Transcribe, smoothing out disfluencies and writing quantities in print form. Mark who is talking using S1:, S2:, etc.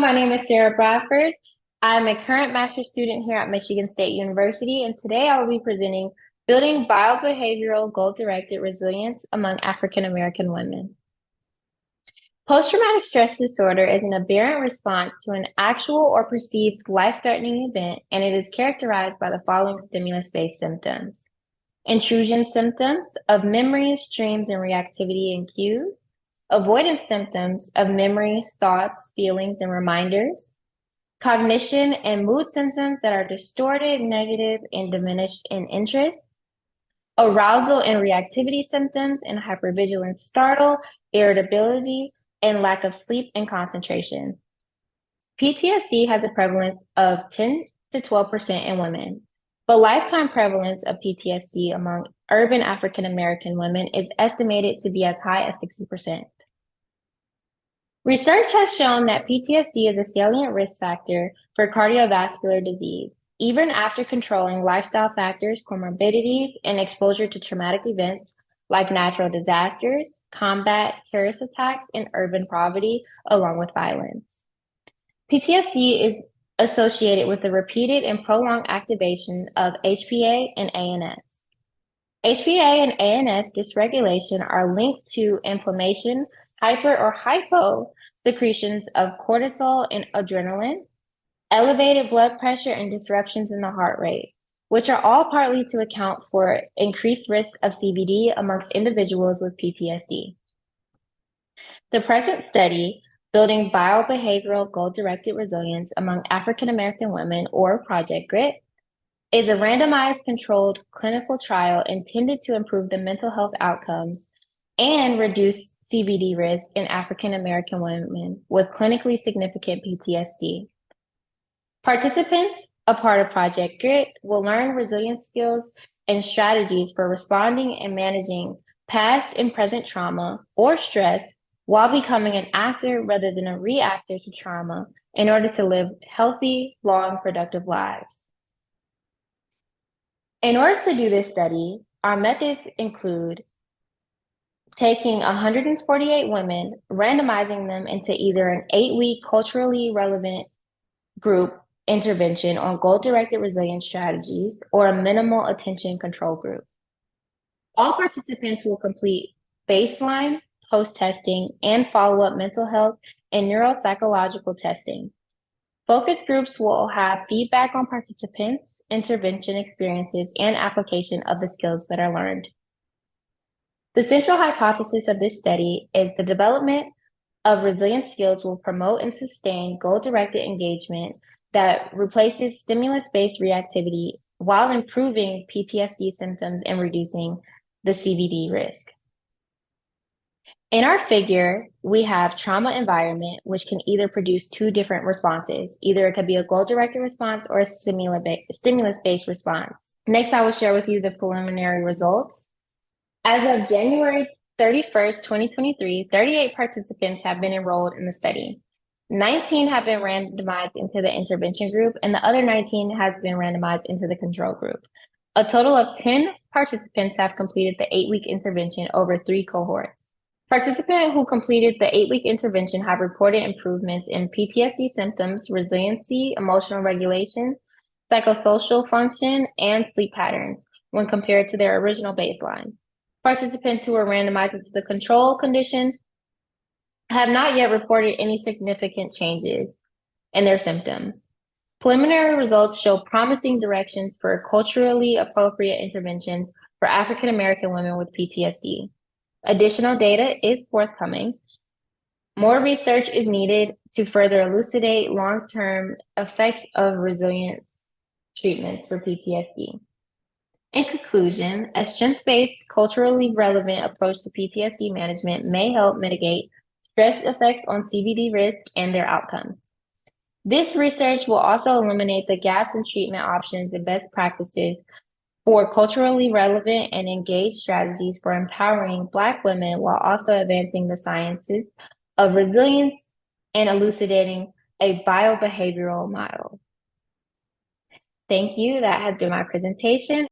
S1: my name is Sarah Bradford. I'm a current master's student here at Michigan State University, and today I will be presenting Building Biobehavioral Goal-Directed Resilience Among African American Women. Post-traumatic stress disorder is an aberrant response to an actual or perceived life-threatening event, and it is characterized by the following stimulus-based symptoms. Intrusion symptoms of memories, dreams, and reactivity and cues. Avoidance symptoms of memories, thoughts, feelings, and reminders. Cognition and mood symptoms that are distorted, negative, and diminished in interest. Arousal and reactivity symptoms and hypervigilance, startle, irritability, and lack of sleep and concentration. PTSD has a prevalence of 10 to 12% in women, but lifetime prevalence of PTSD among urban African American women is estimated to be as high as 60%. Research has shown that PTSD is a salient risk factor for cardiovascular disease, even after controlling lifestyle factors, comorbidities, and exposure to traumatic events like natural disasters, combat, terrorist attacks, and urban poverty, along with violence. PTSD is associated with the repeated and prolonged activation of HPA and ANS. HPA and ANS dysregulation are linked to inflammation, hyper or hypo secretions of cortisol and adrenaline, elevated blood pressure, and disruptions in the heart rate, which are all partly to account for increased risk of CVD amongst individuals with PTSD. The present study, Building Biobehavioral Goal-Directed Resilience Among African American Women, or Project GRIT, is a randomized controlled clinical trial intended to improve the mental health outcomes and reduce CVD risk in African American women with clinically significant PTSD. Participants, a part of Project GRIT, will learn resilience skills and strategies for responding and managing past and present trauma or stress while becoming an actor rather than a reactor to trauma in order to live healthy, long, productive lives. In order to do this study, our methods include taking 148 women, randomizing them into either an 8-week culturally relevant group intervention on goal-directed resilience strategies or a minimal attention control group. All participants will complete baseline, post-testing, and follow-up mental health and neuropsychological testing. Focus groups will have feedback on participants, intervention experiences, and application of the skills that are learned. The central hypothesis of this study is the development of resilience skills will promote and sustain goal-directed engagement that replaces stimulus-based reactivity while improving PTSD symptoms and reducing the CVD risk. In our figure, we have trauma environment, which can either produce two different responses. Either it could be a goal-directed response or a stimulus-based response. Next, I will share with you the preliminary results. As of January 31st, 2023, 38 participants have been enrolled in the study. 19 have been randomized into the intervention group, and the other 19 has been randomized into the control group. A total of 10 participants have completed the 8-week intervention over 3 cohorts. Participants who completed the 8-week intervention have reported improvements in PTSD symptoms, resiliency, emotional regulation, psychosocial function, and sleep patterns when compared to their original baseline. Participants who were randomized into the control condition have not yet reported any significant changes in their symptoms. Preliminary results show promising directions for culturally appropriate interventions for African American women with PTSD. Additional data is forthcoming. More research is needed to further elucidate long-term effects of resilience treatments for PTSD. In conclusion, a strength-based, culturally relevant approach to PTSD management may help mitigate stress effects on CVD risk and their outcomes. This research will also eliminate the gaps in treatment options and best practices for culturally relevant and engaged strategies for empowering Black women while also advancing the sciences of resilience and elucidating a biobehavioral model. Thank you. That has been my presentation.